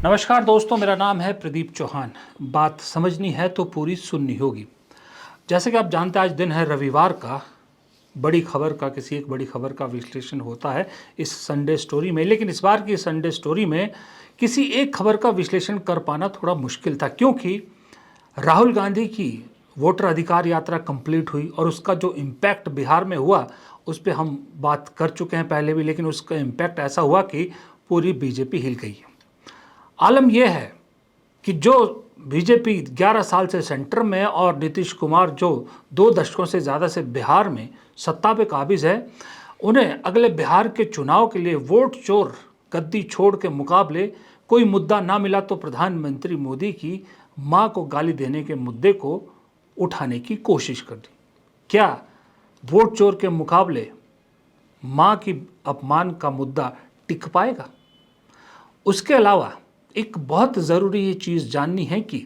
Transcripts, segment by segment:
नमस्कार दोस्तों, मेरा नाम है प्रदीप चौहान। बात समझनी है तो पूरी सुननी होगी। जैसे कि आप जानते हैं, आज दिन है रविवार का। बड़ी खबर का, किसी एक बड़ी खबर का विश्लेषण होता है इस संडे स्टोरी में। लेकिन इस बार की संडे स्टोरी में किसी एक खबर का विश्लेषण कर पाना थोड़ा मुश्किल था, क्योंकि राहुल गांधी की वोटर अधिकार यात्रा कंप्लीट हुई और उसका जो इम्पैक्ट बिहार में हुआ उस पर हम बात कर चुके हैं पहले भी। लेकिन उसका इम्पैक्ट ऐसा हुआ कि पूरी बीजेपी हिल गई। आलम यह है कि जो बीजेपी 11 साल से सेंटर में और नीतीश कुमार जो 2 दशकों से ज़्यादा से बिहार में सत्ता पे काबिज है, उन्हें अगले बिहार के चुनाव के लिए वोट चोर गद्दी छोड़ के मुकाबले कोई मुद्दा ना मिला तो प्रधानमंत्री मोदी की मां को गाली देने के मुद्दे को उठाने की कोशिश कर दी। क्या वोट चोर के मुकाबले मां की अपमान का मुद्दा टिक पाएगा? उसके अलावा एक बहुत ज़रूरी ये चीज़ जाननी है कि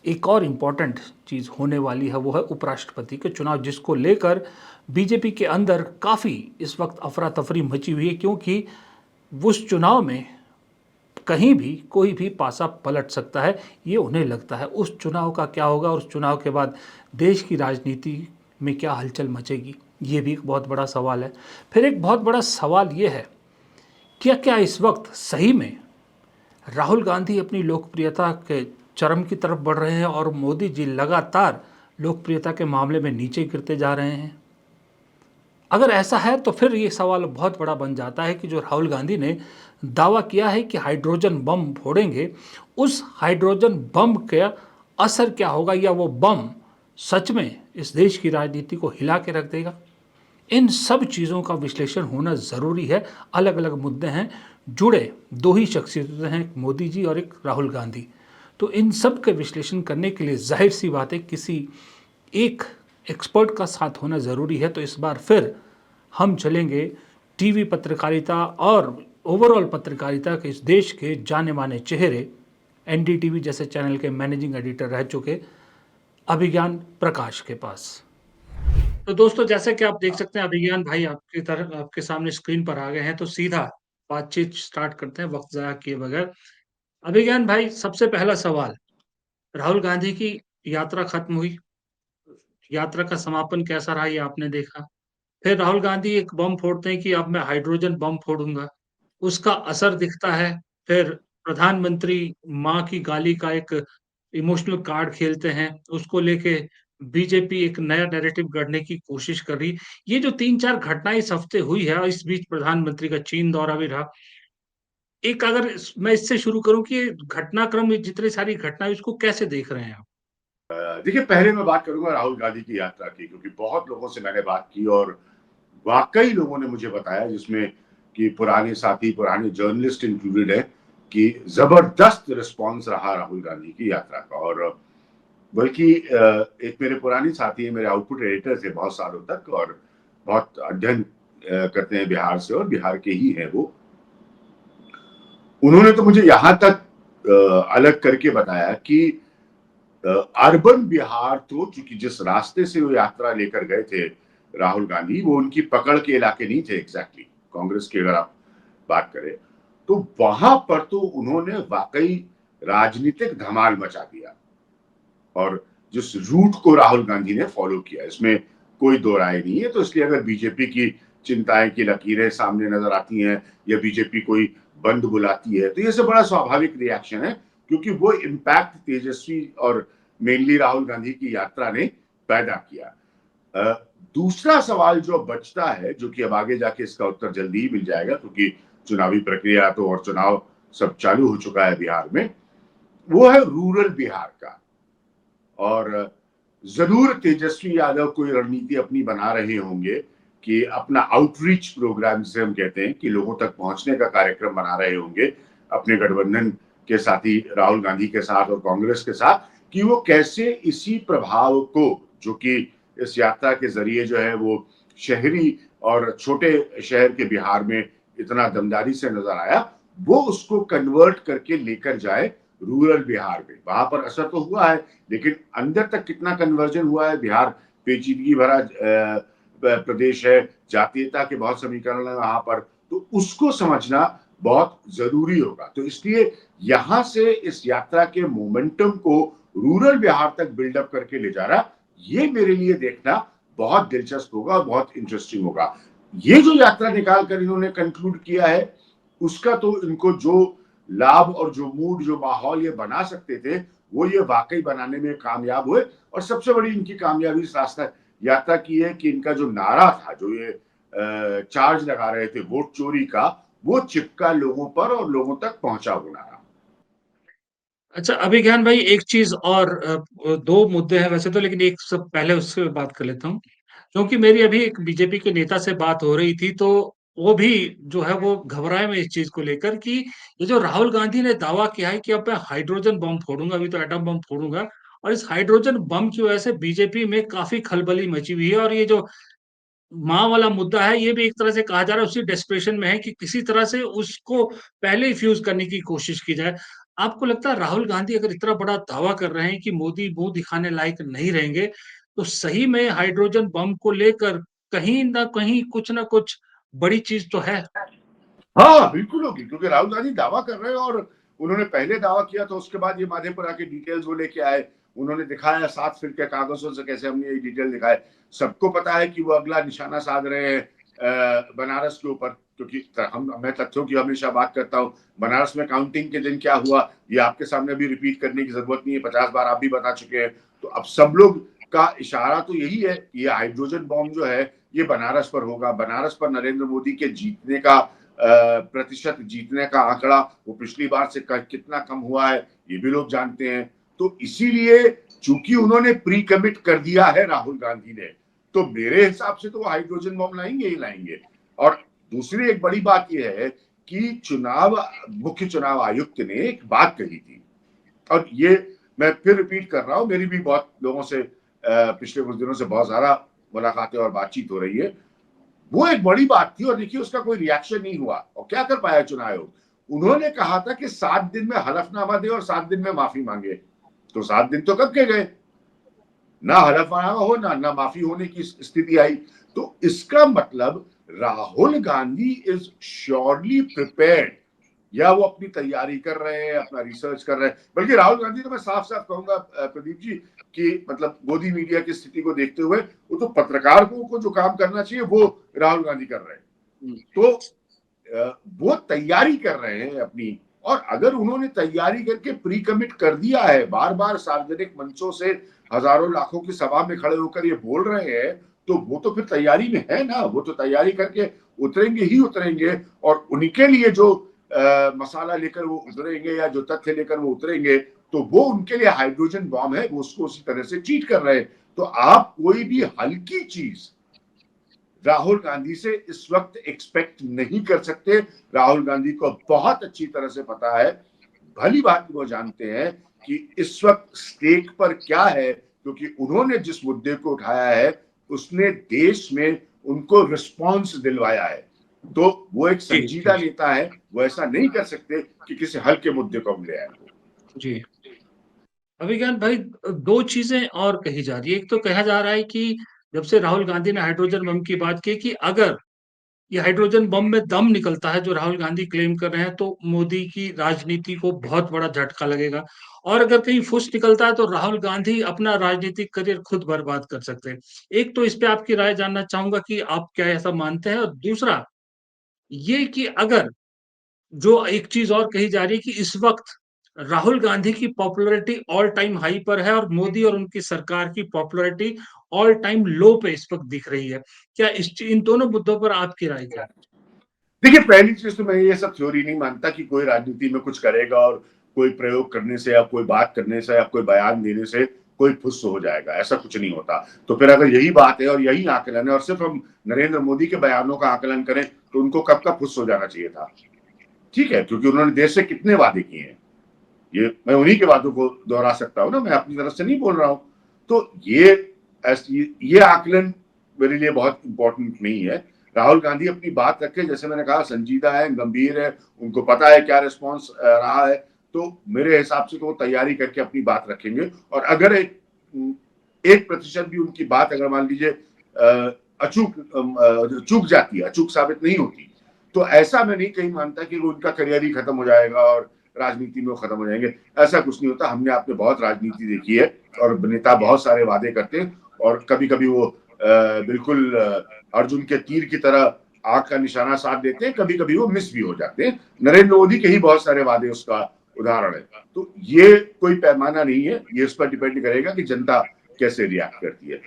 एक और इम्पॉर्टेंट चीज़ होने वाली है, वो है उपराष्ट्रपति के चुनाव, जिसको लेकर बीजेपी के अंदर काफ़ी इस वक्त अफरा तफरी मची हुई है, क्योंकि उस चुनाव में कहीं भी कोई भी पासा पलट सकता है। ये उन्हें लगता है। उस चुनाव का क्या होगा और उस चुनाव के बाद देश की राजनीति में क्या हलचल मचेगी, ये भी एक बहुत बड़ा सवाल है। फिर एक बहुत बड़ा सवाल ये है कि क्या इस वक्त सही में राहुल गांधी अपनी लोकप्रियता के चरम की तरफ बढ़ रहे हैं और मोदी जी लगातार लोकप्रियता के मामले में नीचे गिरते जा रहे हैं? अगर ऐसा है तो फिर ये सवाल बहुत बड़ा बन जाता है कि जो राहुल गांधी ने दावा किया है कि हाइड्रोजन बम फोड़ेंगे, उस हाइड्रोजन बम का असर क्या होगा, या वो बम सच में इस देश की राजनीति को हिला के रख देगा? इन सब चीज़ों का विश्लेषण होना ज़रूरी है। अलग अलग मुद्दे हैं, जुड़े दो ही शख्सियतें हैं, एक मोदी जी और एक राहुल गांधी। तो इन सब के विश्लेषण करने के लिए जाहिर सी बात है किसी एक एक्सपर्ट का साथ होना ज़रूरी है। तो इस बार फिर हम चलेंगे टीवी पत्रकारिता और ओवरऑल पत्रकारिता के इस देश के जाने माने चेहरे, एनडीटीवी जैसे चैनल के मैनेजिंग एडिटर रह चुके अभिज्ञान प्रकाश के पास। तो दोस्तों, जैसे कि आप देख सकते हैं, अभिज्ञान भाई आपकी तरफ आपके सामने स्क्रीन पर आ गए हैं। तो सीधा बातचीत स्टार्ट करते हैं वक्त ज़ाया किए बगैर। अभिज्ञान भाई, सबसे पहला सवाल, राहुल गांधी की यात्रा खत्म हुई, यात्रा का समापन कैसा रहा ये आपने देखा। फिर राहुल गांधी एक बम फोड़ते हैं कि अब मैं हाइड्रोजन बम फोड़ूंगा, उसका असर दिखता है। फिर प्रधानमंत्री माँ की गाली का एक इमोशनल कार्ड खेलते हैं, उसको लेके बीजेपी एक नया नैरेटिव गढ़ने की कोशिश कर रही। ये जो 3-4 घटनाएँ इस हफ्ते हुई है और इस बीच प्रधानमंत्री का चीन दौरा भी रहा। एक अगर मैं इससे शुरू करूँ कि ये घटनाक्रम में जितनी सारी घटनाएँ, उसको कैसे देख रहे हैं आप? देखिए, पहले मैं बात करूंगा राहुल गांधी की यात्रा की, क्योंकि बहुत लोगों से मैंने बात की और वाकई लोगों ने मुझे बताया, जिसमें कि पुराने साथी, पुराने जर्नलिस्ट इंक्लूडेड है, कि जबरदस्त रिस्पांस रहा राहुल गांधी की यात्रा का। और बल्कि एक मेरे पुराने साथी है, मेरे आउटपुट एडिटर थे बहुत सालों तक, और बहुत अध्ययन करते हैं बिहार से, और बिहार के ही है वो। उन्होंने तो मुझे यहाँ तक अलग करके बताया कि अर्बन बिहार, तो चूंकि जिस रास्ते से वो यात्रा लेकर गए थे राहुल गांधी, वो उनकी पकड़ के इलाके नहीं थे एग्जैक्टली, कांग्रेस की अगर आप बात करें तो वहां पर तो उन्होंने वाकई राजनीतिक धमाल मचा दिया। और जिस रूट को राहुल गांधी ने फॉलो किया, इसमें कोई दो राय नहीं है। तो इसलिए अगर बीजेपी की चिंताएं की लकीरें सामने नजर आती हैं या बीजेपी कोई बंद बुलाती है, तो ये सब बड़ा स्वाभाविक रिएक्शन है, क्योंकि वो इम्पैक्ट तेजस्वी और मेनली राहुल गांधी की यात्रा ने पैदा किया। दूसरा सवाल जो बचता है, जो कि अब आगे जाके इसका उत्तर जल्दी ही मिल जाएगा, क्योंकि चुनावी प्रक्रिया तो और चुनाव सब चालू हो चुका है बिहार में, वो है रूरल बिहार का। और जरूर तेजस्वी यादव कोई रणनीति अपनी बना रहे होंगे कि अपना आउटरीच प्रोग्राम, जिसे हम कहते हैं, कि लोगों तक पहुंचने का कार्यक्रम बना रहे होंगे अपने गठबंधन के साथी राहुल गांधी के साथ और कांग्रेस के साथ, कि वो कैसे इसी प्रभाव को, जो कि इस यात्रा के जरिए जो है वो शहरी और छोटे शहर के बिहार में इतना दमदारी से नजर आया, वो उसको कन्वर्ट करके लेकर जाए रूरल बिहार में। वहां पर असर तो हुआ है, लेकिन अंदर तक कितना कन्वर्जन हुआ है? बिहार पेचीदगी भरा प्रदेश है, जातीयता के बहुत समीकरण है वहां पर, तो उसको समझना बहुत जरूरी होगा। तो इसलिए यहां से इस यात्रा के मोमेंटम को रूरल बिहार तक बिल्डअप करके ले जा रहा, ये मेरे लिए देखना बहुत दिलचस्प होगा और बहुत इंटरेस्टिंग होगा। ये जो यात्रा निकाल कर इन्होंने कंक्लूड किया है, उसका तो इनको जो लाभ और जो मूड, जो माहौल ये बना सकते थे, वो ये वाकई बनाने में कामयाब हुए। और सबसे बड़ी इनकी कामयाबी इस रास्ता यात्रा की है कि इनका जो नारा था, जो ये चार्ज लगा रहे थे वोट चोरी का, वो चिपका लोगों पर और लोगों तक पहुंचा वो नारा। अच्छा, अभिज्ञान भाई एक चीज़ और 2 मुद्दे हैं वैसे तो, लेकिन एक सब पहले उससे बात कर लेता हूँ। क्योंकि मेरी अभी एक बीजेपी के नेता से बात हो रही थी, तो वो भी जो है वो घबराए हुए इस चीज़ को लेकर कि ये जो राहुल गांधी ने दावा किया है कि अब मैं हाइड्रोजन बम फोड़ूँगा, अभी तो एटम बम फोड़ूँगा, और इस हाइड्रोजन बम की वजह से बीजेपी में काफ़ी खलबली मची हुई है, और ये जो माँ वाला मुद्दा है, ये भी एक तरह से कहा जा रहा है उसी डेस्परेशन में है कि किसी तरह से उसको पहले ही फ्यूज़ करने की कोशिश की जाए। आपको लगता है राहुल गांधी अगर इतना बड़ा दावा कर रहे हैं कि मोदी मुँह दिखाने लायक नहीं रहेंगे, तो सही में हाइड्रोजन बम को लेकर कहीं न कहीं कुछ न कुछ बड़ी चीज़ तो है? हाँ, बिल्कुल होगी, क्योंकि राहुल गांधी दावा कर रहे हैं और उन्होंने पहले दावा किया तो उसके बाद ये माधेपुरा के डिटेल्स वो लेके आए। उन्होंने दिखाया 7 फीट के कागजों से कैसे हमने ये डिटेल दिखाए। सबको पता है कि वो अगला निशाना साध रहे हैं बनारस के ऊपर, क्योंकि हम मैं तथ्यों की हमेशा बात करता हूँ। बनारस में काउंटिंग के दिन क्या हुआ, ये आपके सामने भी रिपीट करने की जरूरत नहीं है, 50 बार आप भी बता चुके हैं। तो अब सब लोग का इशारा तो यही है कि ये हाइड्रोजन बॉम्ब जो है ये बनारस पर होगा। बनारस पर नरेंद्र मोदी के जीतने का प्रतिशत, जीतने का आंकड़ा वो पिछली बार से कितना कम हुआ है ये भी लोग जानते हैं। तो इसीलिए चूंकि उन्होंने प्री कमिट कर दिया है राहुल गांधी ने, तो मेरे हिसाब से तो वो हाइड्रोजन बम लाएंगे ही लाएंगे। और दूसरी एक बड़ी बात यह है कि मुख्य चुनाव आयुक्त ने एक बात कही थी, और ये मैं फिर रिपीट कर रहा हूं, मेरी भी बहुत लोगों से पिछले कुछ दिनों से बहुत ज्यादा मुलाकातें और बातचीत हो रही है। वो एक बड़ी बात थी और देखिए उसका कोई रिएक्शन नहीं हुआ। और क्या कर पाया चुनाव आयोग, उन्होंने कहा था कि 7 दिन में हलफनामा दे और 7 दिन में माफी मांगे। तो 7 दिन तो कब के गए, ना हलफनामा हो ना माफी होने की स्थिति आई। तो इसका मतलब Rahul Gandhi is surely prepared, या वो अपनी तैयारी कर रहे हैं, अपना रिसर्च कर रहे हैं। बल्कि राहुल गांधी तो मैं साफ साफ कहूंगा प्रदीप जी कि मतलब मोदी मीडिया की स्थिति को देखते हुए वो तो पत्रकारों को जो काम करना चाहिए वो राहुल गांधी कर रहे हैं। तो वो तैयारी कर रहे हैं अपनी। और अगर उन्होंने तैयारी करके प्री कमिट कर दिया है, बार बार सार्वजनिक मंचों से हजारों लाखों की सभा में खड़े होकर ये बोल रहे हैं, तो वो तो फिर तैयारी में है ना। वो तो तैयारी करके उतरेंगे ही उतरेंगे, और उनके लिए जो मसाला लेकर वो उतरेंगे या जो तथ्य लेकर वो उतरेंगे, तो वो उनके लिए हाइड्रोजन बॉम्ब है, वो उसको उसी तरह से चीट कर रहे हैं। तो आप कोई भी हल्की चीज राहुल गांधी से इस वक्त एक्सपेक्ट नहीं कर सकते। राहुल गांधी को बहुत अच्छी तरह से पता है, भली बात वो जानते हैं कि इस वक्त स्टेक पर क्या है, क्योंकि उन्होंने जिस मुद्दे को उठाया है उसने देश में उनको रिस्पॉन्स दिलवाया है। तो वो एक जी, संजीदा जी, नेता है, वो ऐसा नहीं कर सकते कि किसी हल्के मुद्दे को हम ले आए। जी। अभिज्ञान भाई 2 चीज़ें और कही जा रही है। एक तो कहा जा रहा है कि जब से राहुल गांधी ने हाइड्रोजन बम की बात की कि अगर ये हाइड्रोजन बम में दम निकलता है जो राहुल गांधी क्लेम कर रहे हैं, तो मोदी की राजनीति को बहुत बड़ा झटका लगेगा, और अगर कहीं फुस निकलता है तो राहुल गांधी अपना राजनीतिक करियर खुद बर्बाद कर सकते हैं। एक तो इस पे आपकी राय जानना चाहूंगा कि आप क्या ऐसा मानते हैं, और दूसरा ये कि अगर जो एक चीज और कही जा रही है कि इस वक्त राहुल गांधी की पॉपुलैरिटी ऑल टाइम हाई पर है और मोदी और उनकी सरकार की पॉपुलैरिटी ऑल टाइम लो पे इस वक्त दिख रही है, क्या इन दोनों मुद्दों पर आपकी राय क्या है? देखिए, पहली चीज तो मैं ये सब थ्योरी नहीं मानता कि कोई राजनीति में कुछ करेगा और कोई प्रयोग करने से या कोई बात करने से या कोई बयान देने से कोई फुस हो जाएगा, ऐसा कुछ नहीं होता। तो फिर अगर यही बात है और यही आकलन है और सिर्फ हम नरेंद्र मोदी के बयानों का आकलन करें, तो उनको कब का फुस हो जाना चाहिए था। ठीक है, क्योंकि उन्होंने देश से कितने वादे किए हैं, ये मैं उन्हीं के वादों को दोहरा सकता हूं ना, मैं अपनी तरफ से नहीं बोल रहा हूं। तो ये आकलन मेरे लिए बहुत इंपॉर्टेंट नहीं है। राहुल गांधी अपनी बात रखे, जैसे मैंने कहा, संजीदा है, गंभीर है, उनको पता है क्या रिस्पॉन्स रहा है। तो मेरे हिसाब से तो वो तैयारी करके अपनी बात रखेंगे। और अगर 1% भी उनकी बात अगर मान लीजिए चूक जाती है, अचूक साबित नहीं होती, तो ऐसा मैं नहीं कहीं मानता कि उनका करियर ही खत्म हो जाएगा और राजनीति में वो खत्म हो जाएंगे। ऐसा कुछ नहीं होता। हमने आपने बहुत राजनीति देखी है और नेता बहुत सारे वादे करते हैं और कभी कभी वो बिल्कुल अर्जुन के तीर की तरह आग का निशाना साध देते हैं, कभी कभी वो मिस भी हो जाते हैं। नरेंद्र मोदी के ही बहुत सारे वादे उसका उदाहरण है। तो ये कोई पैमाना नहीं है, ये उस पर डिपेंड करेगा कि जनता कैसे रिएक्ट करती है।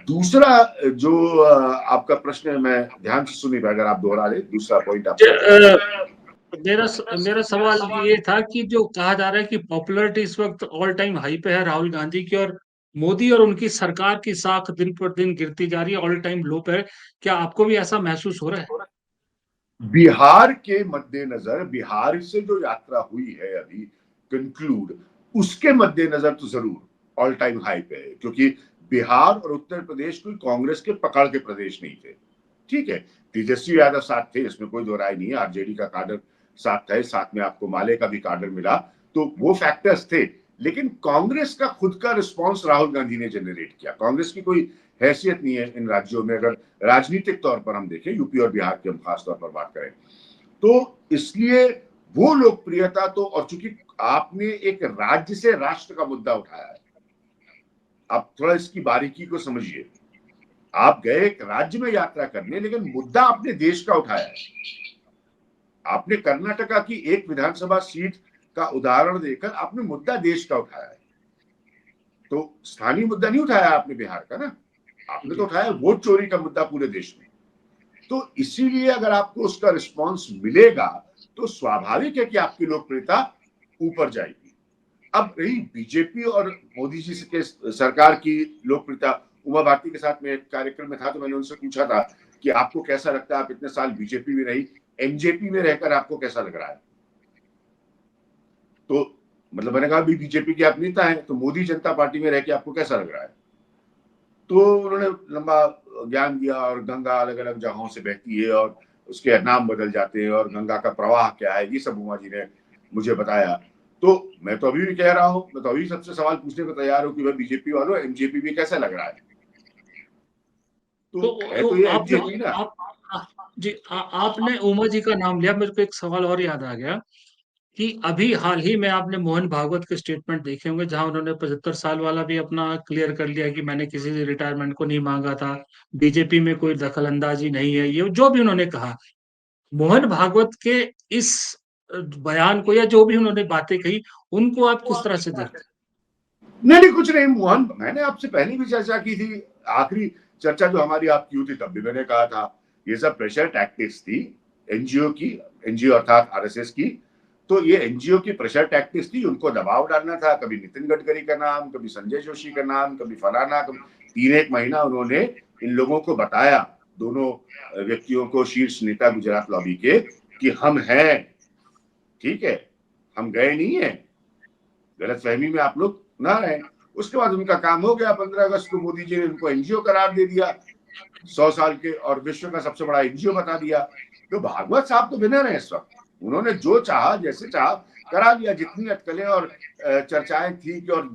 दूसरा जो आपका प्रश्न है, मैं ध्यान से सुनी, अगर आप दोहरा दें दूसरा पॉइंट आपका। मेरा सवाल ये था कि जो कहा जा रहा है कि पॉपुलैरिटी इस वक्त ऑल टाइम हाई पे है राहुल गांधी की, और मोदी और उनकी सरकार की साख दिन पर दिन गिरती जा रही है, ऑल टाइम लो पे है। क्या आपको भी ऐसा महसूस हो रहा है? बिहार के मद्देनजर, बिहार से जो यात्रा हुई है अभी कंक्लूड, उसके मद्देनजर तो जरूर ऑल टाइम हाई पे है, क्योंकि बिहार और उत्तर प्रदेश कोई कांग्रेस के पकड़ के प्रदेश नहीं थे। ठीक है, तेजस्वी यादव साथ थे, इसमें कोई दो राय नहीं है, आरजेडी का काडर साथ है, साथ में आपको माले का भी काडर मिला, तो वो फैक्टर्स थे। लेकिन कांग्रेस का खुद का रिस्पॉन्स राहुल गांधी ने जनरेट किया। कांग्रेस की कोई हैसियत नहीं है इन राज्यों में, अगर राजनीतिक तौर पर हम देखें, यूपी और बिहार की हम खास तौर पर बात करें, तो इसलिए वो लोकप्रियता तो, और चूंकि आपने एक राज्य से राष्ट्र का मुद्दा उठाया है, आप थोड़ा इसकी बारीकी को समझिए। आप गए एक राज्य में यात्रा करने, लेकिन मुद्दा आपने देश का उठाया है। आपने कर्नाटका की एक विधानसभा सीट का उदाहरण देकर आपने मुद्दा देश का उठाया है। तो स्थानीय मुद्दा नहीं उठाया आपने बिहार का ना, आपने तो उठाया वोट चोरी का मुद्दा पूरे देश में। तो इसीलिए अगर आपको उसका रिस्पांस मिलेगा तो स्वाभाविक है कि आपकी लोकप्रियता ऊपर जाएगी। अब रही बीजेपी और मोदी जी के सरकार की लोकप्रियता, उमा भारती के साथ में एक कार्यक्रम में था, तो मैंने उनसे पूछा था कि आपको कैसा लगता है, आप इतने साल बीजेपी में रही, एमजेपी में रहकर आपको कैसा लग रहा है? तो मतलब मैंने कहा, बीजेपी के आप नेता हैं, तो मोदी जनता पार्टी में रह के आपको कैसा लग रहा है? तो उन्होंने लंबा ज्ञान दिया, और गंगा अलग अलग जगहों से बहती है और उसके नाम बदल जाते हैं और गंगा का प्रवाह क्या है, ये सब उमा जी ने मुझे बताया। तो मैं तो अभी भी कह रहा हूं, मैं तो अभी सबसे सवाल पूछने को तैयार हूं कि भाई बीजेपी वालों, एमजेपी भी कैसा लग रहा है? तो है तो ये आपने एमजेपी ना। जी आपने उमा जी का नाम लिया, मेरे को एक सवाल और याद आ गया कि अभी हाल ही में आपने मोहन भागवत के स्टेटमेंट देखे होंगे, जहां उन्होंने 75 साल वाला भी अपना क्लियर कर लिया कि मैंने किसी से रिटायरमेंट को नहीं मांगा था, बीजेपी में कोई दखल अंदाजी नहीं है, ये जो भी उन्होंने कहा। मोहन भागवत के इस बयान को, या जो भी उन्होंने बातें कही, उनको आप किस तरह से देखते नहीं नहीं, कुछ नहीं मोहन, मैंने आपसे पहले भी चर्चा की थी। आखिरी चर्चा जो हमारी आपकी हुई थी, तब भी मैंने कहा था ये सब प्रेशर टैक्टिक्स थी एनजीओ की, एनजीओ अर्थात आरएसएस की। तो ये एनजीओ की प्रेशर टैक्टिक्स थी, उनको दबाव डालना था, कभी नितिन गडकरी का नाम, कभी संजय जोशी का नाम, कभी फलाना, कभी 3 महीना उन्होंने इन लोगों को बताया, दोनों व्यक्तियों को, शीर्ष नेता गुजरात लॉबी के, कि हम हैं, ठीक है, हम गए नहीं है, गलत फहमी में आप लोग ना रहे। उसके बाद उनका काम हो गया, 15 अगस्त को मोदी जी ने उनको एनजीओ करार दे दिया, 100 साल के और विश्व का सबसे बड़ा एनजीओ बता दिया। तो भागवत साहब तो विनर है इस वक्त, उन्होंने जो चाहा, जैसे चाहा करा लिया। जितनी अटकलें और चर्चाएं थी कि और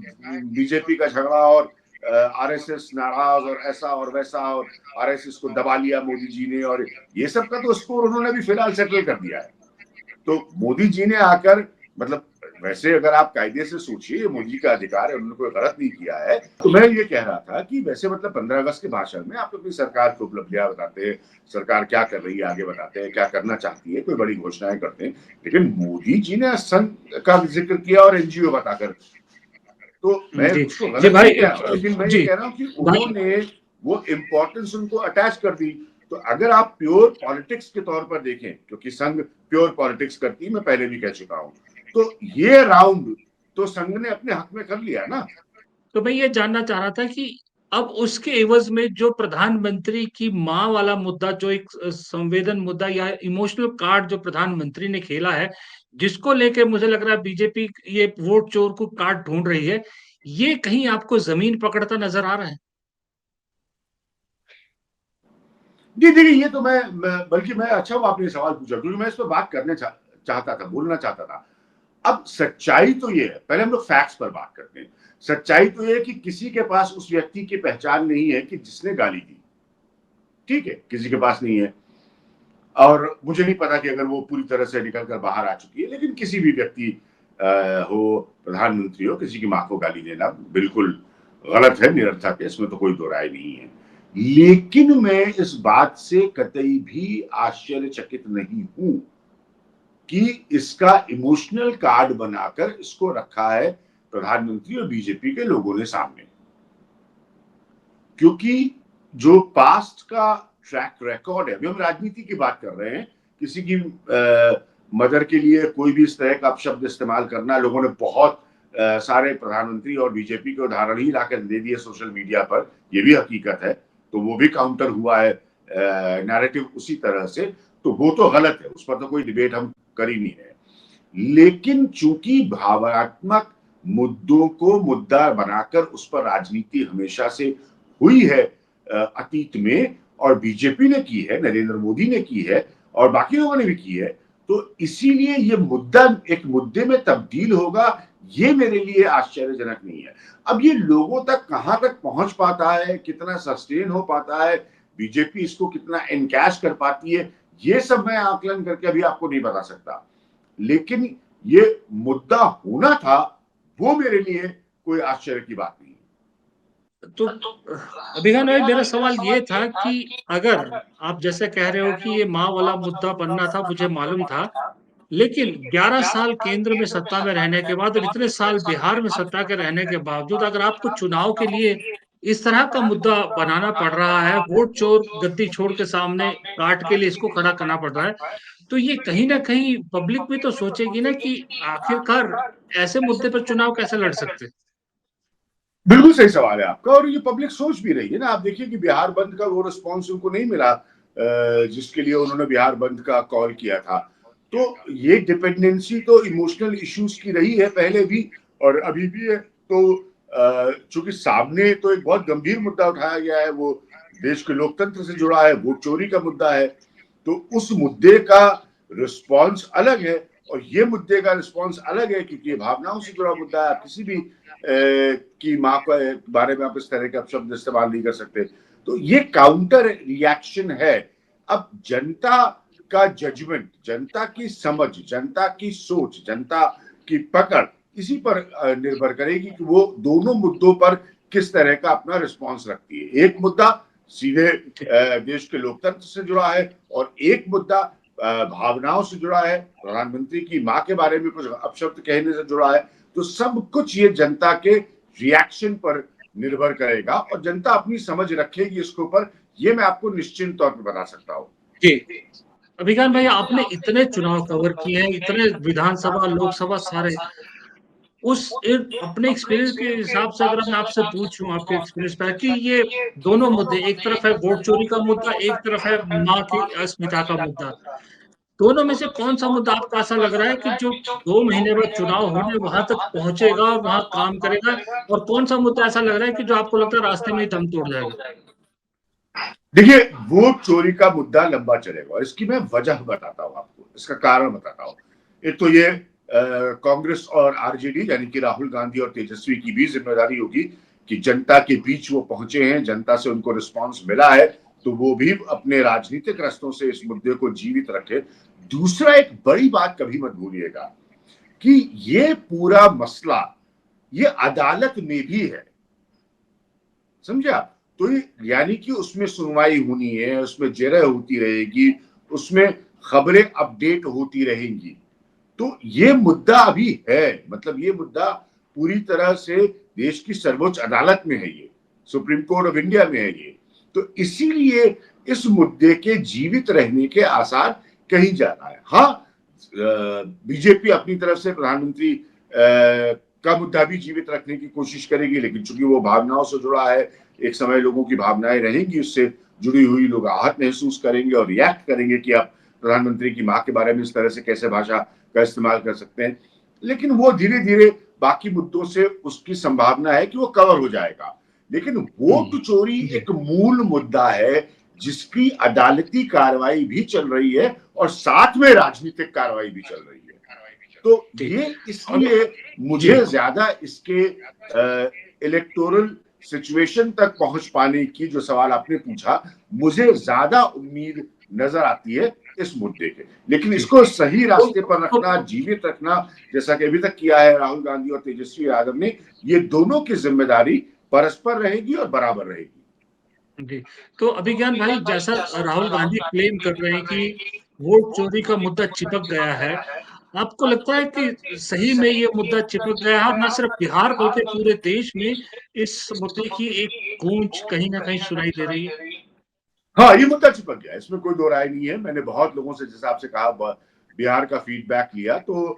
बीजेपी का झगड़ा और आरएसएस नाराज और ऐसा और वैसा, और आरएसएस को दबा लिया मोदी जी ने, और ये सब का तो स्कोर उन्होंने भी फिलहाल सेटल कर दिया है। तो मोदी जी ने आकर, मतलब वैसे अगर आप कायदे से सोचिए, मोदी का अधिकार है, उन्होंने कोई गलत नहीं किया है। तो मैं ये कह रहा था कि वैसे मतलब 15 अगस्त के भाषण में आप अपनी सरकार की उपलब्धियां बताते हैं, सरकार क्या कर रही है आगे बताते हैं, क्या करना चाहती है, कोई बड़ी घोषणाएं करते हैं। लेकिन मोदी जी ने संघ का जिक्र किया और एनजीओ बताकर, तो हैं? मैं जी उसको जी गलत भाई, नहीं कह रहा हूं, लेकिन मैं ये जी कह रहा हूं कि भाई, उन्होंने वो इम्पोर्टेंस उनको अटैच कर दी। तो अगर आप प्योर पॉलिटिक्स के तौर पर देखें, क्योंकि संघ प्योर पॉलिटिक्स करती है, मैं पहले भी कह चुका हूं, तो ये राउंड तो संघ ने अपने हक में कर लिया ना। तो मैं ये जानना चाह रहा था कि अब उसके एवज में जो प्रधानमंत्री की माँ वाला मुद्दा, जो एक संवेदन मुद्दा या इमोशनल कार्ड जो प्रधानमंत्री ने खेला है, जिसको लेके मुझे लग रहा है बीजेपी ये वोट चोर को कार्ड ढूंढ रही है, ये कहीं आपको जमीन पकड़ता नजर आ रहा है? जी देखिए, ये तो बल्कि मैं, अच्छा हुआ आपने सवाल पूछा, क्योंकि मैं इस पर बात करना चाहता था, बोलना चाहता था। अब सच्चाई तो ये है, पहले हम लोग फैक्ट्स पर बात करते हैं। सच्चाई तो ये है कि किसी के पास उस व्यक्ति की पहचान नहीं है कि जिसने गाली दी, ठीक है, किसी के पास नहीं है। और मुझे नहीं पता कि अगर वो पूरी तरह से निकल कर बाहर आ चुकी है, लेकिन किसी भी व्यक्ति हो, प्रधानमंत्री हो, किसी की माँ को गाली देना बिल्कुल गलत है, निरर्थक है, इसमें तो कोई दो राय नहीं है। लेकिन मैं इस बात से कतई भी आश्चर्यचकित नहीं हूं कि इसका इमोशनल कार्ड बनाकर इसको रखा है प्रधानमंत्री और बीजेपी के लोगों ने सामने, क्योंकि जो पास्ट का ट्रैक रिकॉर्ड है, अभी हम राजनीति की बात कर रहे हैं, किसी की मदर के लिए कोई भी इस तरह का अपशब्द इस्तेमाल करना, लोगों ने बहुत सारे प्रधानमंत्री और बीजेपी के उदाहरण ही लाकर दे दिए सोशल मीडिया पर, ये भी हकीकत है, तो वो भी काउंटर हुआ है नैरेटिव उसी तरह से, तो वो तो गलत है, उस पर तो कोई डिबेट हम कर ही नहीं रहे। लेकिन चूंकि भावनात्मक मुद्दों को मुद्दा बनाकर उस पर राजनीति हमेशा से हुई है अतीत में, और बीजेपी ने की है, नरेंद्र मोदी ने की है, और बाकी लोगों ने भी की है, तो इसीलिए ये मुद्दा एक मुद्दे में तब्दील होगा, ये मेरे लिए आश्चर्यजनक नहीं है। अब ये लोगों तक कहां तक पहुंच पाता है, कितना सस्टेन हो पाता है, बीजेपी इसको कितना एनकैश कर पाती है, ये सब मैं आकलन करके अभी आपको नहीं बता सकता। लेकिन ये मुद्दा होना था, वो मेरे लिए कोई आश्चर्य की बात नहीं। तो अभिज्ञान भाई, मेरा सवाल ये था कि अगर आप जैसे कह रहे हो कि ये माँ वाला मुद्दा बनना था, मुझे मालूम था, लेकिन 11 साल केंद्र में सत्ता में रहने के बाद और इतने साल बिहार में सत्ता के रहने के बावजूद अगर आपको चुनाव के लिए इस तरह का मुद्दा बनाना पड़ रहा है, वोट चोर गद्दी छोड़ के सामने काट के लिए इसको खड़ा करना पड़ रहा है, तो ये कहीं न कहीं पब्लिक भी तो सोचेगी ना कि आखिरकार ऐसे मुद्दे पर चुनाव कैसे लड़ सकते हैं? बिल्कुल सही सवाल है आपका, और ये पब्लिक सोच भी रही है ना। आप देखिए कि बिहार बंद का वो रिस्पॉन्स उनको नहीं मिला जिसके लिए उन्होंने बिहार बंद का कॉल किया था। तो ये डिपेंडेंसी तो इमोशनल इश्यूज की रही है पहले भी और अभी भी है। तो चूंकि सामने तो एक बहुत गंभीर मुद्दा उठाया गया है, वो देश के लोकतंत्र से जुड़ा है, वोट चोरी का मुद्दा है, तो उस मुद्दे का रिस्पॉन्स अलग है और ये मुद्दे का रिस्पॉन्स अलग है, क्योंकि ये भावनाओं से जुड़ा मुद्दा है। किसी भी की माँ के बारे में आप इस तरह के अपशब्द इस्तेमाल नहीं कर सकते। तो ये काउंटर रिएक्शन है। अब जनता का जजमेंट, जनता की समझ, जनता की सोच, जनता की पकड़ इसी पर निर्भर करेगी कि वो दोनों मुद्दों पर किस तरह का अपना रिस्पॉन्स रखती है। एक मुद्दा सीधे देश के लोकतंत्र से जुड़ा है और एक मुद्दा भावनाओं से जुड़ा है, प्रधानमंत्री की माँ के बारे में कुछ अपशब्द कहने से जुड़ा है। तो सब कुछ ये जनता के रिएक्शन पर निर्भर करेगा और जनता अपनी समझ रखेगी इसके ऊपर, ये मैं आपको निश्चित तौर पर बता सकता हूँ। जी। अभिज्ञान भाई, आपने इतने चुनाव कवर किए हैं, इतने विधानसभा, लोकसभा सारे, अपने एक्सपीरियंस के हिसाब से अगर मैं आपसे पूछूं आपके एक्सपीरियंस पर कि ये दोनों मुद्दे, एक तरफ है वोट चोरी का मुद्दा, एक तरफ है माँ की अस्मिता का मुद्दा, दोनों में से कौन सा मुद्दा आपको ऐसा लग रहा है कि जो 2 महीने बाद चुनाव होने वहां तक पहुंचेगा, वहां काम करेगा, और कौन सा मुद्दा ऐसा लग रहा है कि जो आपको लगता है रास्ते में ही दम तोड़ जाएगा? देखिए, वोट चोरी का मुद्दा लंबा चलेगा और इसकी मैं वजह बताता हूं आपको, इसका कारण बताता हूं। एक तो ये कांग्रेस और आरजेडी यानी कि राहुल गांधी और तेजस्वी की भी जिम्मेदारी होगी कि जनता के बीच वो पहुंचे हैं, जनता से उनको रिस्पांस मिला है, तो वो भी अपने राजनीतिक रास्तों से इस मुद्दे को जीवित रखे। दूसरा, एक बड़ी बात कभी मत भूलिएगा कि ये पूरा मसला ये अदालत में भी है, समझे आप? तो ये यानी कि उसमें सुनवाई होनी है, उसमें जरह होती रहेगी, उसमें खबरें अपडेट होती रहेंगी। तो ये मुद्दा अभी है, मतलब ये मुद्दा पूरी तरह से देश की सर्वोच्च अदालत में है, ये सुप्रीम कोर्ट ऑफ इंडिया में है ये। तो इसीलिए इस मुद्दे के जीवित रहने के आसार कहीं ज्यादा है। हाँ, बीजेपी अपनी तरफ से प्रधानमंत्री का मुद्दा भी जीवित रखने की कोशिश करेगी, लेकिन चूंकि वो भावनाओं से जुड़ा है, एक समय लोगों की भावनाएं रहेंगी उससे जुड़ी हुई, लोग आहत महसूस करेंगे और रिएक्ट करेंगे कि आप प्रधानमंत्री की माँ के बारे में इस तरह से कैसे भाषा का इस्तेमाल कर सकते हैं। लेकिन वो धीरे धीरे बाकी मुद्दों से उसकी संभावना है कि वो कवर हो जाएगा। लेकिन वोट चोरी जी। एक मूल मुद्दा है जिसकी अदालती कार्रवाई भी चल रही है और साथ में राजनीतिक कार्रवाई भी चल रही है। तो ठीक। ये अब इसलिए जी। मुझे ज्यादा इसके इलेक्टोरल सिचुएशन तक पहुंच पाने की, जो सवाल आपने पूछा, मुझे ज्यादा उम्मीद नजर आती है इस मुद्दे के, लेकिन इसको सही रास्ते पर तो रखना, जीवित रखना, जैसा कि अभी तक किया है राहुल गांधी और तेजस्वी यादव ने, ये दोनों की जिम्मेदारी परस्पर रहेगी और बराबर रहेगी। जी, तो अभिज्ञान भाई, जैसा राहुल गांधी क्लेम कर रहे हैं कि वोट चोरी का मुद्दा चिपक गया है, आपको लगता है कि सही में ये मुद्दा चिपक गया है और ना सिर्फ बिहार बल्कि पूरे देश में इस मुद्दे की एक गूंज कहीं न कहीं सुनाई दे रही है? हाँ, ये मुद्दा चिपक गया, इसमें कोई दो राय नहीं है। मैंने बहुत लोगों से, जैसे आपसे कहा, बिहार का फीडबैक लिया, तो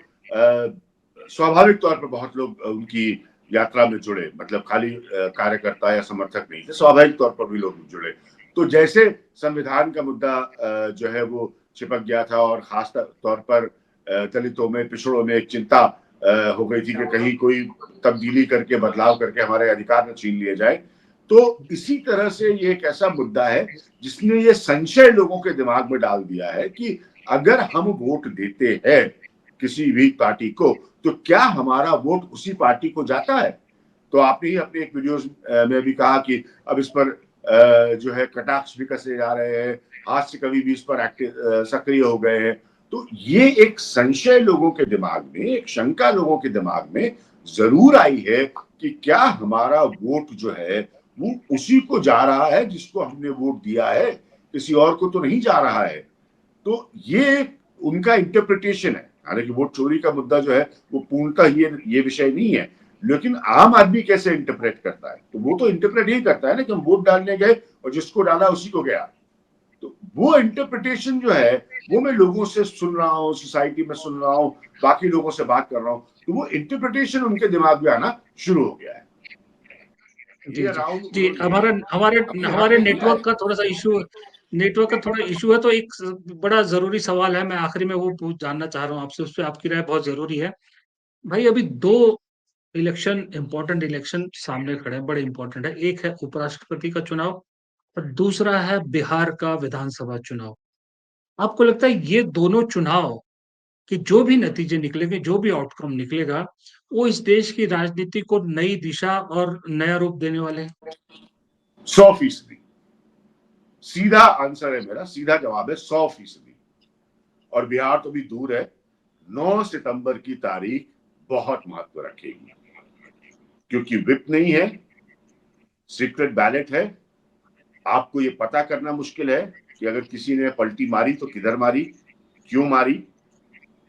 स्वाभाविक तौर पर बहुत लोग उनकी यात्रा में जुड़े, मतलब खाली कार्यकर्ता या समर्थक नहीं थे, स्वाभाविक तौर पर भी लोग जुड़े। तो जैसे संविधान का मुद्दा जो है वो चिपक गया था, और खास तौर पर दलितों में, पिछड़ों में एक चिंता हो गई थी कि कहीं कोई तब्दीली करके, बदलाव करके हमारे अधिकार न छीन लिए जाए। तो इसी तरह से ये एक ऐसा मुद्दा है जिसने ये संशय लोगों के दिमाग में डाल दिया है कि अगर हम वोट देते हैं किसी भी पार्टी को, तो क्या हमारा वोट उसी पार्टी को जाता है? तो आपने ही अपने एक वीडियो में भी कहा कि अब इस पर जो है कटाक्ष भी कसे जा रहे हैं, हास्य कवि भी इस पर सक्रिय हो गए हैं। तो ये एक संशय लोगों के दिमाग में, एक शंका लोगों के दिमाग में जरूर आई है कि क्या हमारा वोट जो है वो उसी को जा रहा है जिसको हमने वोट दिया है, किसी और को तो नहीं जा रहा है। तो ये उनका इंटरप्रिटेशन है। हालांकि वोट चोरी का मुद्दा जो है वो पूर्णतः ये विषय नहीं है, लेकिन आम आदमी कैसे इंटरप्रेट करता है, तो वो तो इंटरप्रेट यही करता है ना कि हम वोट डालने गए और जिसको डाला उसी को गया। तो वो इंटरप्रिटेशन जो है वो मैं लोगों से सुन रहा हूँ, सोसाइटी में सुन रहा हूँ, बाकी लोगों से बात कर रहा हूँ, तो वो इंटरप्रिटेशन उनके दिमाग में आना शुरू हो गया है। जी, ये जी। राहुल जी, उन्होंने हमारा हमारे अपने हाथ हमारे में लिया है। नेटवर्क का थोड़ा इश्यू है, तो एक बड़ा ज़रूरी सवाल है, मैं आखिरी में वो पूछ जानना चाह रहा हूँ आपसे, उस पे आपकी राय बहुत ज़रूरी है। भाई, अभी 2 इम्पोर्टेंट इलेक्शन सामने खड़े हैं, बड़े इम्पोर्टेंट है। एक है उपराष्ट्रपति का चुनाव और दूसरा है बिहार का विधानसभा चुनाव। आपको लगता है ये दोनों चुनाव कि जो भी नतीजे निकलेंगे, जो भी आउटकम निकलेगा, वो इस देश की राजनीति को नई दिशा और नया रूप देने वाले हैं? 100%। सीधा आंसर है मेरा, सीधा जवाब है 100%। और बिहार तो भी दूर है, 9 सितंबर की तारीख बहुत महत्व रखेगी, क्योंकि विप नहीं है, सीक्रेट बैलेट है। आपको ये पता करना मुश्किल है कि अगर किसी ने पलटी मारी तो किधर मारी, क्यों मारी।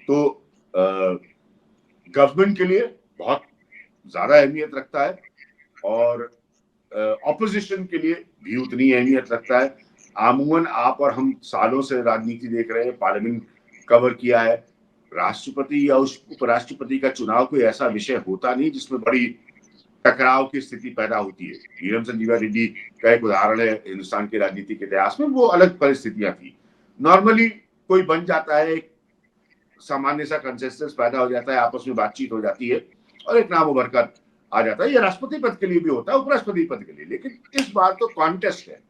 तो गवर्नमेंट के लिए बहुत ज्यादा अहमियत रखता है, और ऑपोजिशन के लिए भी उतनी अहमियत रखता है। आमूमन आप और हम सालों से राजनीति देख रहे हैं, पार्लियामेंट कवर किया है। राष्ट्रपति या उस उपराष्ट्रपति का चुनाव कोई ऐसा विषय होता नहीं जिसमें बड़ी टकराव की स्थिति पैदा होती है। नीरम संजीवा रेड्डी का एक उदाहरण है हिंदुस्तान की राजनीति के इतिहास में, वो अलग परिस्थितियां थी। नॉर्मली कोई बन जाता है, एक सामान्य सा कंसेंसस पैदा हो जाता है, आपस में बातचीत हो जाती है और एक नाम उभर कर आ जाता है। ये राष्ट्रपति पद के लिए भी होता है, उपराष्ट्रपति पद के लिए, लेकिन इस बार तो कॉन्टेस्ट है।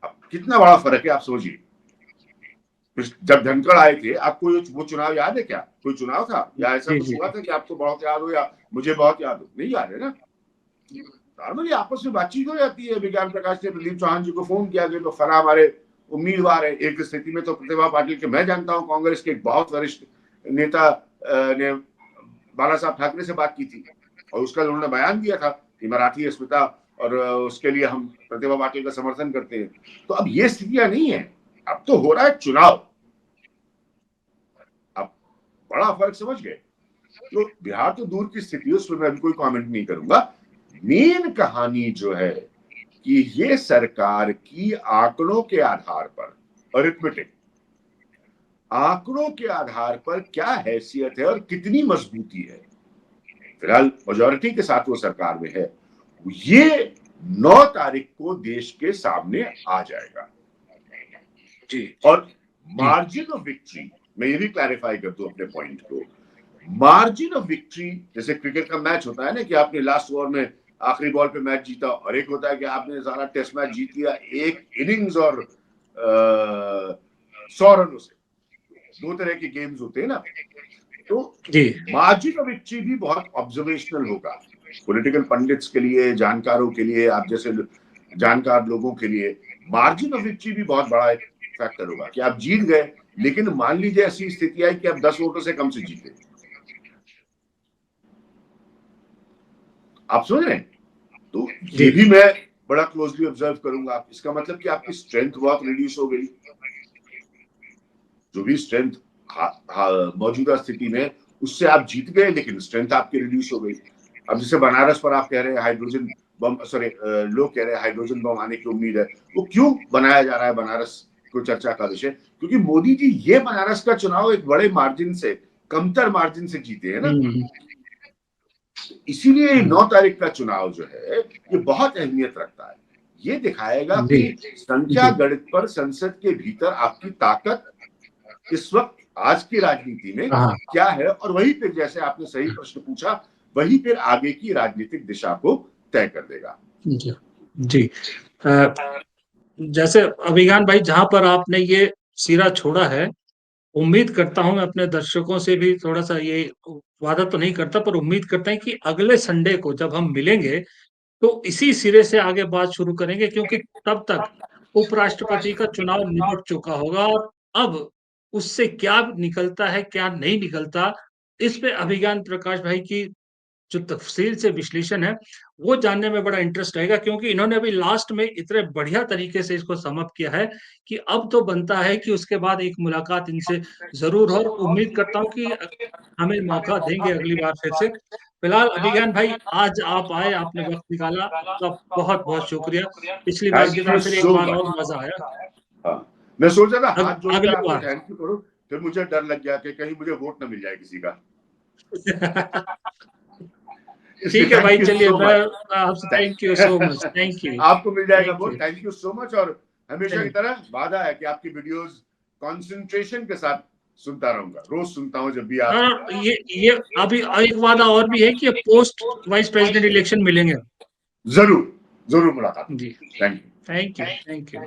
अब कितना बड़ा फर्क है आप सोचिए। जब धनखड़ आए थे, आपको वो चुनाव याद है क्या? कोई चुनाव था या ऐसा जी, कुछ जी, हुआ जी। था कि आपको बहुत याद हो या मुझे बहुत याद हो? नहीं याद है ना। नॉर्मली आपस में बातचीत हो जाती है। विज्ञान प्रकाश ने प्रदीप चौहान जी को फोन किया कि तो फला हमारे उम्मीदवार है। एक स्थिति में तो प्रतिभा पाटिल के, मैं जानता हूं, कांग्रेस के एक बहुत वरिष्ठ नेता ने बाला साहब ठाकरे से बात की थी, और उसका उन्होंने बयान दिया था कि मराठी अस्मिता और उसके लिए हम प्रतिभा पाटिल का समर्थन करते हैं। तो अब ये स्थितियां नहीं है, अब तो हो रहा है चुनाव। अब बड़ा फर्क समझ गए। तो बिहार तो दूर की स्थिति है, उसमें मैं अभी कोई कमेंट नहीं करूंगा। मेन कहानी जो है कि ये सरकार की आंकड़ों के आधार पर, अरिथमेटिक आंकड़ों के आधार पर क्या हैसियत है और कितनी मजबूती है। फिलहाल मेजोरिटी के साथ वो सरकार में है, ये 9 तारीख को देश के सामने आ जाएगा। जी, और जी। मार्जिन ऑफ विक्ट्री, मैं ये भी क्लैरिफाई कर दूं अपने पॉइंट को। मार्जिन ऑफ विक्ट्री, जैसे क्रिकेट का मैच होता है ना कि आपने लास्ट ओवर में आखिरी बॉल पे मैच जीता, और एक होता है कि आपने सारा टेस्ट मैच जीत लिया एक इनिंग्स और 100 रनों से। दो तरह के गेम्स होते हैं ना। तो जी। मार्जिन ऑफ विक्ट्री भी बहुत ऑब्जर्वेशनल होगा पॉलिटिकल पंडित्स के लिए, जानकारों के लिए, आप जैसे जानकार लोगों के लिए। मार्जिन ऑफ विक्ट्री भी बहुत बड़ा एक फैक्टर होगा कि आप जीत गए, लेकिन मान लीजिए ऐसी स्थिति आई कि आप 10 वोटों से कम से जीते, आप समझ रहे हैं? तो ये भी मैं बड़ा क्लोजली ऑब्जर्व करूंगा। इसका मतलब कि आपकी स्ट्रेंथ बहुत रिड्यूस हो गई, जो भी स्ट्रेंथ मौजूदा स्थिति में उससे आप जीत गए, लेकिन स्ट्रेंथ आपकी रिड्यूस हो गई। अब जैसे बनारस पर आप कह रहे हैं हाइड्रोजन बम, सॉरी लोग कह रहे हैं हाइड्रोजन बम आने की उम्मीद है, वो क्यों बनाया जा रहा है बनारस को चर्चा का विषय? क्योंकि मोदी जी ये बनारस का चुनाव एक बड़े मार्जिन से, कमतर मार्जिन से जीते हैं ना, इसीलिए 9 तारीख का चुनाव जो है ये बहुत अहमियत रखता है। ये दिखाएगा कि संख्या गणित पर संसद के भीतर आपकी ताकत इस वक्त आज की राजनीति में क्या है, और वही फिर जैसे आपने सही प्रश्न पूछा, वही फिर आगे की राजनीतिक दिशा को तय कर देगा। जी जैसे अभिज्ञान भाई, जहां पर आपने ये सिरा छोड़ा है, उम्मीद करता हूं मैं अपने दर्शकों से भी थोड़ा सा, ये वादा तो नहीं करता पर उम्मीद करता है कि अगले संडे को जब हम मिलेंगे तो इसी सिरे से आगे बात शुरू करेंगे, क्योंकि तब तक उपराष्ट्रपति का चुनाव निपट चुका होगा और अब उससे क्या निकलता है क्या नहीं निकलता, इस पे अभिज्ञान प्रकाश भाई की जो तफसील से विश्लेषण है वो जानने में बड़ा इंटरेस्ट रहेगा, क्योंकि इन्होंने अभी लास्ट में इतने बढ़िया तरीके से इसको सम अप किया है कि अब तो बनता है कि उसके बाद एक मुलाकात इनसे जरूर हो, और उम्मीद करता हूँ कि हमें मौका देंगे अगली बार फिर से। फिलहाल अभिज्ञान भाई, आज आप आए, आपने वक्त निकाला, आपका बहुत बहुत शुक्रिया। पिछली बार की तरह फिर एक बार और मजा आया। हाँ, मैं सोच रहा था हाथ जोड़कर अगली आपको बार थैंक यू करूं, फिर मुझे डर लग गया कि कहीं मुझे वोट न मिल जाए किसी का। ठीक है भाई, चलिए मैं आपसे thank you so much, thank you. आपको मिल जाएगा vote, thank you so much. और हमेशा की तरह वादा है कि आपकी वीडियोस कंसंट्रेशन के साथ सुनता रहूंगा, रोज सुनता हूं जब भी आप। और ये अभी एक वादा और भी है कि पोस्ट वाइस प्रेसिडेंट इलेक्शन मिलेंगे। जरूर जरूर मुलाकात। जी, thank you. Thank you, thank you.